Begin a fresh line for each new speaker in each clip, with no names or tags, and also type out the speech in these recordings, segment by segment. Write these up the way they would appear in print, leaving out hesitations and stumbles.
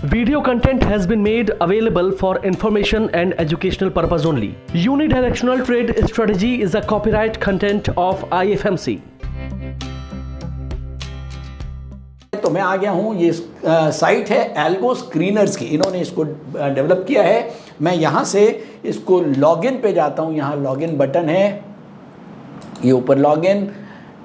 Video content has been made available for information and educational purpose only. Unidirectional trade strategy is a copyright content of IFMC.
तो मैं आ गया हूँ, ये site है algo screeners की, इन्होंने इसको डेवलप किया है। मैं यहाँ से इसको लॉगिन पे जाता हूँ, यहाँ लॉगिन बटन है, ये ऊपर लॉगिन।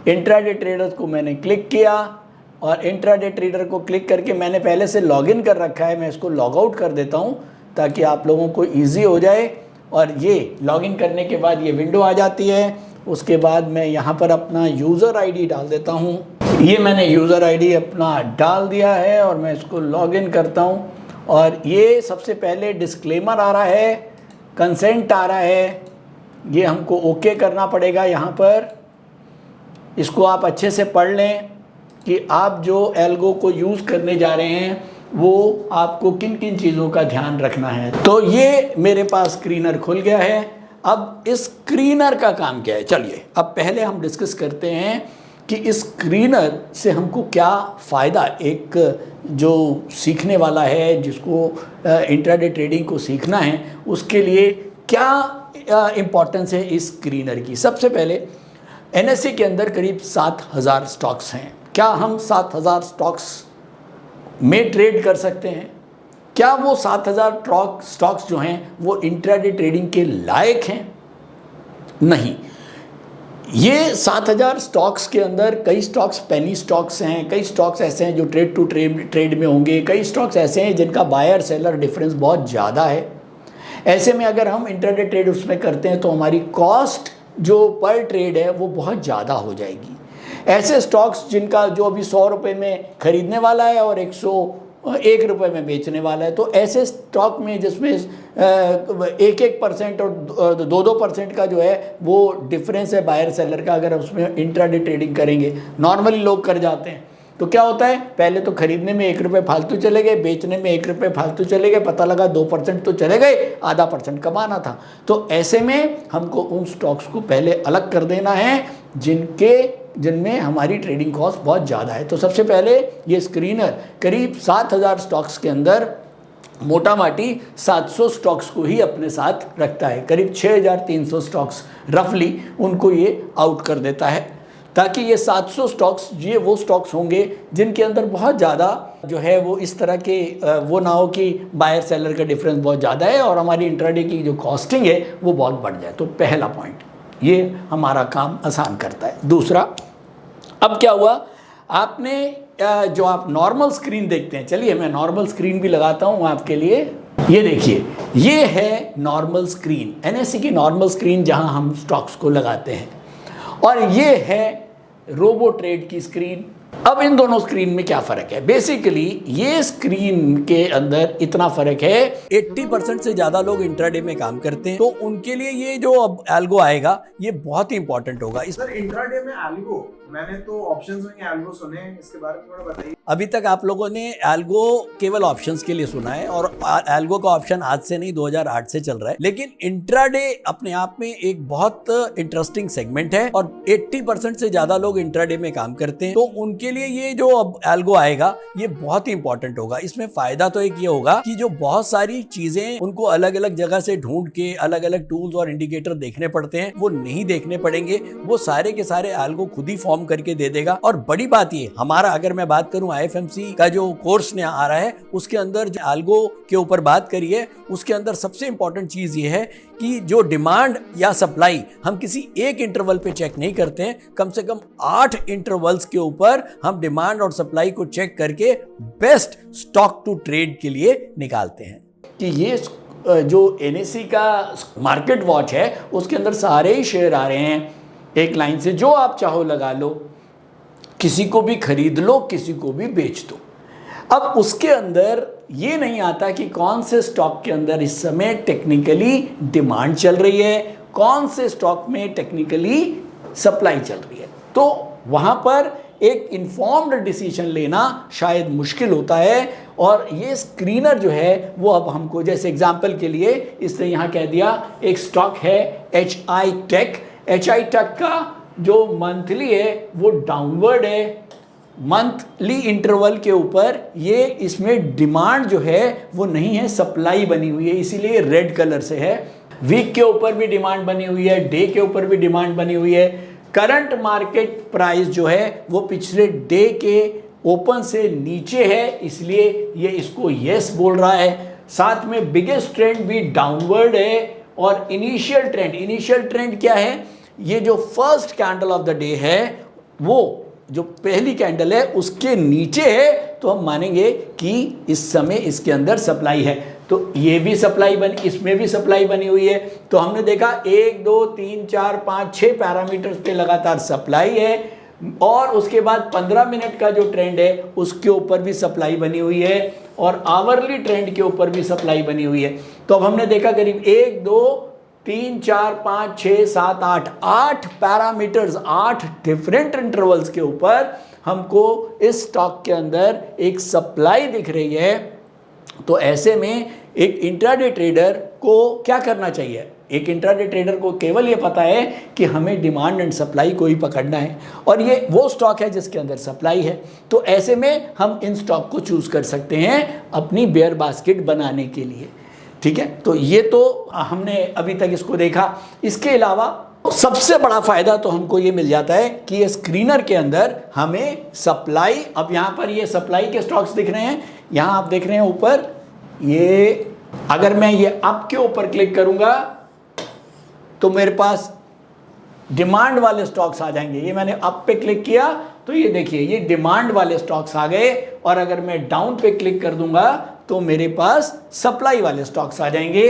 इंट्राडे ट्रेडर्स को मैंने क्लिक किया और इंट्राडे ट्रेडर को क्लिक करके मैंने पहले से लॉगिन कर रखा है, मैं इसको लॉग आउट कर देता हूँ ताकि आप लोगों को ईजी हो जाए। और ये लॉगिन करने के बाद ये विंडो आ जाती है। उसके बाद मैं यहाँ पर अपना यूज़र आईडी डाल देता हूँ। ये मैंने यूज़र आईडी अपना डाल दिया है और मैं इसको लॉगिन करता हूँ। और ये सबसे पहले डिस्क्लेमर आ रहा है, कंसेंट आ रहा है, ये हमको ओके करना पड़ेगा। यहाँ पर इसको आप अच्छे से पढ़ लें कि आप जो एल्गो को यूज़ करने जा रहे हैं वो आपको किन किन चीज़ों का ध्यान रखना है। तो ये मेरे पास स्क्रीनर खुल गया है। अब इस स्क्रीनर का काम क्या है, चलिए अब पहले हम डिस्कस करते हैं कि इस स्क्रीनर से हमको क्या फ़ायदा, एक जो सीखने वाला है, जिसको इंट्राडे ट्रेडिंग को सीखना है, उसके लिए क्या इम्पोर्टेंस है इस स्क्रीनर की। सबसे पहले एनएसई के अंदर करीब 7000 स्टॉक्स हैं। क्या हम 7000 स्टॉक्स में ट्रेड कर सकते हैं? क्या वो 7000 स्टॉक्स जो हैं वो इंट्राडे ट्रेडिंग के लायक हैं? नहीं। ये 7000 स्टॉक्स के अंदर कई स्टॉक्स पेनी स्टॉक्स हैं, कई स्टॉक्स ऐसे हैं जो ट्रेड टू ट्रेड में होंगे, कई स्टॉक्स ऐसे हैं जिनका बायर सेलर डिफरेंस बहुत ज़्यादा है। ऐसे में अगर हम इंट्राडे ट्रेड उसमें करते हैं तो हमारी कॉस्ट जो पर ट्रेड है वो बहुत ज़्यादा हो जाएगी। ऐसे स्टॉक्स जिनका जो अभी 100 रुपये में ख़रीदने वाला है और 101 रुपये में बेचने वाला है, तो ऐसे स्टॉक में जिसमें 1% और 2% का जो है वो डिफरेंस है बायर सेलर का, अगर उसमें इंट्राडे ट्रेडिंग करेंगे, नॉर्मली लोग कर जाते हैं, तो क्या होता है, पहले तो खरीदने में 1 रुपये फालतू चले गए, बेचने में 1 रुपये फालतू चले गए, पता लगा 2% तो चले गए, आधा % कमाना था। तो ऐसे में हमको उन स्टॉक्स को पहले अलग कर देना है जिनमें हमारी ट्रेडिंग कॉस्ट बहुत ज़्यादा है। तो सबसे पहले ये स्क्रीनर करीब 7000 स्टॉक्स के अंदर मोटा माटी 700 स्टॉक्स को ही अपने साथ रखता है, करीब 6300 स्टॉक्स रफली उनको ये आउट कर देता है, ताकि ये 700 स्टॉक्स ये वो स्टॉक्स होंगे जिनके अंदर बहुत ज़्यादा जो है वो इस तरह के वो ना हो कि बायर सेलर का डिफरेंस बहुत ज़्यादा है और हमारी इंट्राडे की जो कॉस्टिंग है वो बहुत बढ़ जाए। तो पहला पॉइंट, ये हमारा काम आसान करता है। दूसरा, अब क्या हुआ, आपने जो आप नॉर्मल स्क्रीन देखते हैं, चलिए मैं नॉर्मल स्क्रीन भी लगाता हूँ आपके लिए। ये देखिए, ये है नॉर्मल स्क्रीन, एनएसई की नॉर्मल स्क्रीन जहाँ हम स्टॉक्स को लगाते हैं, और ये है रोबो ट्रेड की स्क्रीन। अब इन दोनों स्क्रीन में क्या फ़र्क है? बेसिकली ये स्क्रीन के अंदर इतना फ़र्क है, 80% से ज़्यादा लोग इंट्राडे में काम करते हैं, तो उनके लिए ये जो अब एल्गो आएगा ये बहुत ही इंपॉर्टेंट होगा।
सर इंट्राडे में एल्गो, मैंने तो ऑप्शंस में एल्गो सुने हैं, इसके बारे में थोड़ा बताइए।
अभी तक आप लोगों ने एल्गो केवल ऑप्शंस के लिए सुना है, और एल्गो का ऑप्शन आज से नहीं 2008 से चल रहा है, लेकिन इंट्राडे अपने आप में एक बहुत इंटरेस्टिंग सेगमेंट है और 80% से ज्यादा लोग इंट्राडे में काम करते हैं, तो उनके लिए ये जो अब एल्गो आएगा ये बहुत ही इंपॉर्टेंट होगा। इसमें फायदा तो एक ये होगा कि जो बहुत सारी चीजें उनको अलग अलग जगह से ढूंढ के अलग अलग टूल्स और इंडिकेटर देखने पड़ते हैं, वो नहीं देखने पड़ेंगे, वो सारे के सारे एल्गो खुद ही फॉर्म करके दे देगा। और बड़ी बात ये, हमारा अगर मैं बात करूं IFMC का जो कोर्स ने आ रहा है उसके अंदर जो एल्गो के ऊपर बात करिए, उसके अंदर सबसे इंपॉर्टेंट चीज ये है कि जो डिमांड या सप्लाई हम किसी एक इंटरवल पे चेक नहीं करते हैं, कम से कम 8 इंटरवल्स के ऊपर हम डिमांड और सप्लाई को चेक करके बेस्ट स्टॉक टू ट्रेड के लिए निकालते हैं। कि ये जो एनएसई का मार्केट वॉच है उसके अंदर सारे ही शेयर आ रहे हैं एक लाइन से, जो आप चाहो लगा लो, किसी को भी खरीद लो, किसी को भी बेच दो। अब उसके अंदर ये नहीं आता कि कौन से स्टॉक के अंदर इस समय टेक्निकली डिमांड चल रही है, कौन से स्टॉक में टेक्निकली सप्लाई चल रही है। तो वहाँ पर एक इन्फॉर्म्ड डिसीजन लेना शायद मुश्किल होता है, और ये स्क्रीनर जो है वो अब हमको, जैसे एग्जांपल के लिए इसने यहाँ कह दिया एक स्टॉक है HI टेक का जो मंथली है वो डाउनवर्ड है, मंथली इंटरवल के ऊपर ये इसमें डिमांड जो है वो नहीं है, सप्लाई बनी हुई है, इसीलिए रेड कलर से है। वीक के ऊपर भी डिमांड बनी हुई है, डे के ऊपर भी डिमांड बनी हुई है। करंट मार्केट प्राइस जो है वो पिछले डे के ओपन से नीचे है, इसलिए ये इसको यस बोल रहा है। साथ में बिगेस्ट ट्रेंड भी डाउनवर्ड है और इनिशियल ट्रेंड क्या है, ये जो first candle of the day है वो जो पहली कैंडल है उसके नीचे है, तो हम मानेंगे कि इस समय इसके अंदर सप्लाई है। तो ये भी सप्लाई बनी, इसमें भी सप्लाई बनी हुई है। तो हमने देखा 1 2 3 4 5 6 पैरामीटर्स पे लगातार सप्लाई है और उसके बाद 15 मिनट का जो ट्रेंड है उसके ऊपर भी सप्लाई बनी हुई है और आवरली ट्रेंड के ऊपर भी सप्लाई बनी हुई है। तो अब हमने देखा करीब 1 2 3 4 5 6 7 8 पैरामीटर्स, 8 डिफरेंट इंटरवल्स के ऊपर हमको इस स्टॉक के अंदर एक सप्लाई दिख रही है। तो ऐसे में एक इंट्राडे ट्रेडर को क्या करना चाहिए? एक इंट्राडे ट्रेडर को केवल ये पता है कि हमें डिमांड एंड सप्लाई को ही पकड़ना है और ये वो स्टॉक है जिसके अंदर सप्लाई है। तो ऐसे में हम इन स्टॉक को चूज कर सकते हैं अपनी बेयर बास्केट बनाने के लिए। ठीक है, तो ये तो हमने अभी तक इसको देखा। इसके अलावा सबसे बड़ा फायदा तो हमको ये मिल जाता है कि ये स्क्रीनर के अंदर हमें सप्लाई, अब यहाँ पर ये सप्लाई के स्टॉक्स दिख रहे हैं, यहाँ आप देख रहे हैं ऊपर, ये अगर मैं ये अप के ऊपर क्लिक करूंगा तो मेरे पास डिमांड वाले स्टॉक्स आ जाएंगे। ये मैंने अप पे क्लिक किया तो ये देखिए ये डिमांड वाले स्टॉक्स आ गए और अगर मैं डाउन पे क्लिक कर दूंगा तो मेरे पास सप्लाई वाले स्टॉक्स आ जाएंगे।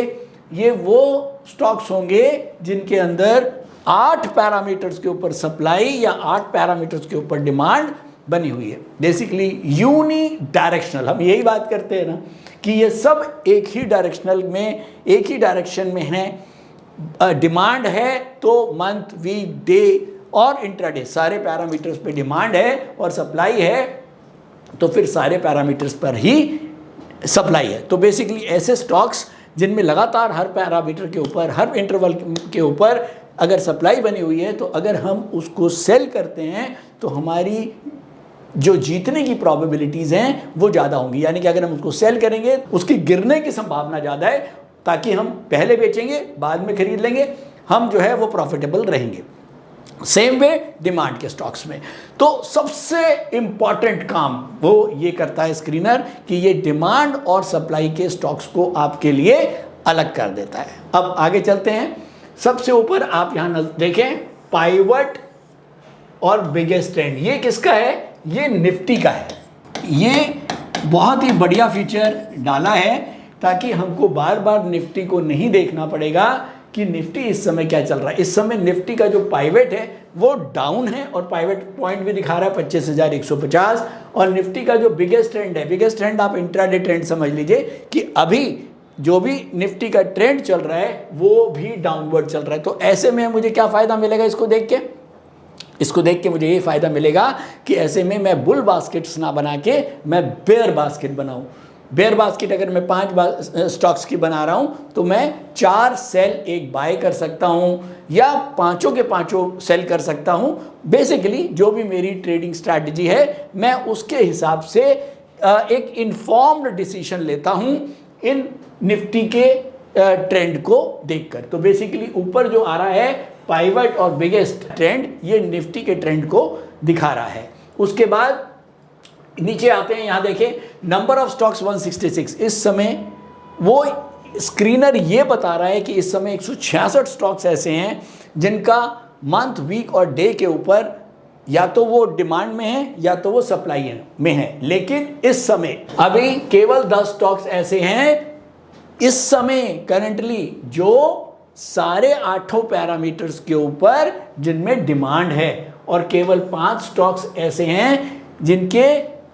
ये वो स्टॉक्स होंगे जिनके अंदर 8 पैरामीटर्स के ऊपर सप्लाई या 8 पैरामीटर्स के ऊपर डिमांड बनी हुई है। बेसिकली यूनी डायरेक्शनल, हम यही बात करते हैं ना कि ये सब एक ही डायरेक्शन में है। डिमांड है तो मंथ, वीक, डे और इंट्राडे सारे पैरामीटर्स पे डिमांड है और सप्लाई है तो फिर सारे पैरामीटर्स पर ही सप्लाई है। तो बेसिकली ऐसे स्टॉक्स जिनमें लगातार हर पैरामीटर के ऊपर, हर इंटरवल के ऊपर अगर सप्लाई बनी हुई है तो अगर हम उसको सेल करते हैं तो हमारी जो जीतने की प्रोबेबिलिटीज़ हैं वो ज़्यादा होंगी। यानी कि अगर हम उसको सेल करेंगे उसकी गिरने की संभावना ज़्यादा है, ताकि हम पहले बेचेंगे बाद में खरीद लेंगे, हम जो है वो प्रॉफिटेबल रहेंगे। सेम वे डिमांड के स्टॉक्स में। तो सबसे इंपॉर्टेंट काम वो ये करता है स्क्रीनर कि ये डिमांड और सप्लाई के स्टॉक्स को आपके लिए अलग कर देता है। अब आगे चलते हैं। सबसे ऊपर आप यहाँ देखें पाइवट और बिगेस्ट ट्रेंड, ये किसका है? ये निफ्टी का है। ये बहुत ही बढ़िया फीचर डाला है ताकि हमको बार बार निफ्टी को नहीं देखना पड़ेगा कि निफ्टी इस समय क्या चल रहा है। इस समय निफ्टी का जो पाइवट है वो डाउन है और पाइवट पॉइंट भी दिखा रहा है 25,150। और निफ्टी का जो बिगेस्ट ट्रेंड है, बिगेस्ट ट्रेंड आप इंट्राडे ट्रेंड समझ लीजिए कि अभी जो भी निफ्टी का ट्रेंड चल रहा है वो भी डाउनवर्ड चल रहा है। तो ऐसे में मुझे क्या फ़ायदा मिलेगा इसको देख के? इसको देख के मुझे ये फ़ायदा मिलेगा कि ऐसे में मैं बुल बास्केट्स ना बना के मैं बेयर बास्केट बनाऊं। बेयर बास्केट अगर मैं 5 स्टॉक्स की बना रहा हूं तो मैं 4 सेल एक बाय कर सकता हूं या 5 के 5 सेल कर सकता हूं। बेसिकली जो भी मेरी ट्रेडिंग स्ट्रैटेजी है मैं उसके हिसाब से एक इन्फॉर्म्ड डिसीजन लेता हूं इन निफ्टी के ट्रेंड को देखकर। तो बेसिकली ऊपर जो आ रहा है पाइवट और बिगेस्ट ट्रेंड, ये निफ्टी के ट्रेंड को दिखा रहा है। उसके बाद नीचे आते हैं, यहाँ देखें नंबर ऑफ स्टॉक्स 166। इस समय वो स्क्रीनर ये बता रहा है कि इस समय 166 स्टॉक्स ऐसे हैं जिनका मंथ, वीक और डे के ऊपर या तो वो डिमांड में है या तो वो सप्लाई में है। लेकिन इस समय अभी केवल 10 स्टॉक्स ऐसे हैं इस समय करंटली जो सारे 8 पैरामीटर्स के ऊपर जिनमें डिमांड है और केवल 5 स्टॉक्स ऐसे हैं जिनके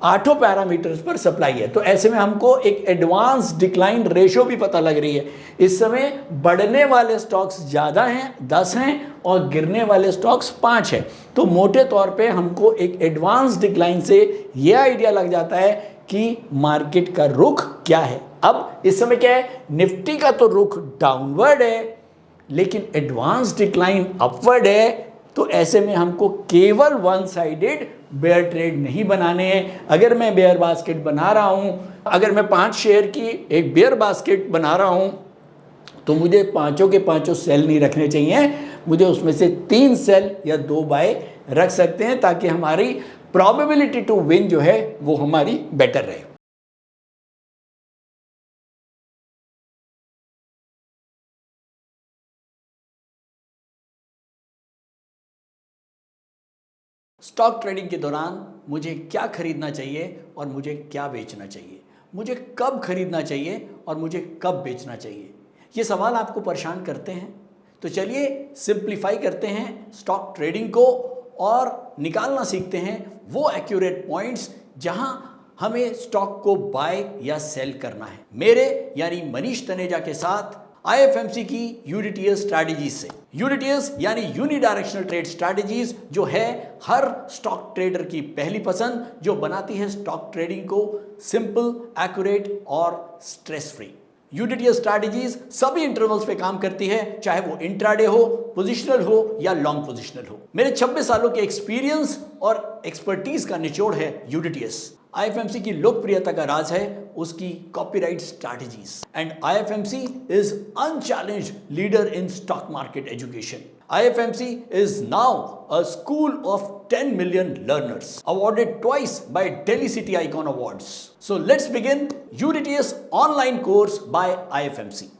8 पैरामीटर्स पर सप्लाई है। तो ऐसे में हमको एक एडवांस डिक्लाइन रेशो भी पता लग रही है। इस समय बढ़ने वाले स्टॉक्स ज़्यादा हैं, 10 हैं, और गिरने वाले स्टॉक्स 5 हैं। तो मोटे तौर पे हमको एक एडवांस डिक्लाइन से ये आइडिया लग जाता है कि मार्केट का रुख क्या है। अब इस समय क्या है, निफ्टी का तो रुख डाउनवर्ड है लेकिन एडवांस डिक्लाइन अपवर्ड है। तो ऐसे में हमको केवल वन साइडेड बेयर ट्रेड नहीं बनाने हैं। अगर मैं बेयर बास्केट बना रहा हूं, अगर मैं 5 शेयर की एक बेयर बास्केट बना रहा हूं, तो मुझे पांचों के पांचों सेल नहीं रखने चाहिए, मुझे उसमें से 3 सेल या 2 बाय रख सकते हैं, ताकि हमारी प्रोबेबिलिटी टू विन जो है वो हमारी बेटर रहे। स्टॉक ट्रेडिंग के दौरान मुझे क्या खरीदना चाहिए और मुझे क्या बेचना चाहिए, मुझे कब खरीदना चाहिए और मुझे कब बेचना चाहिए, ये सवाल आपको परेशान करते हैं। तो चलिए सिंप्लीफाई करते हैं स्टॉक ट्रेडिंग को और निकालना सीखते हैं वो एक्यूरेट पॉइंट्स जहां हमें स्टॉक को बाय या सेल करना है। मेरे यानी मनीष तनेजा के साथ IFMC की यूडीटीएस स्ट्रैटेजीज से। यूडीटीएस यानी यूनिडायरेक्शनल ट्रेड स्ट्रैटेजीज, जो है हर स्टॉक ट्रेडर की पहली पसंद, जो बनाती है स्टॉक ट्रेडिंग को सिंपल, एक्यूरेट और स्ट्रेस फ्री। यूडीटीएस स्ट्रैटेजीज सभी इंटरवल्स पे काम करती है, चाहे वो इंट्राडे हो, पोजिशनल हो या लॉन्ग पोजिशनल हो। मेरे 26 सालों के एक्सपीरियंस और एक्सपर्टीज का निचोड़ है यूडीटीएस। IFMC की लोकप्रियता का राज है उसकी copyright strategies, and IFMC is unchallenged leader in stock market education. IFMC is now a school of 10 million learners, awarded twice by Delhi City Icon Awards. So let's begin UDTS online course by IFMC.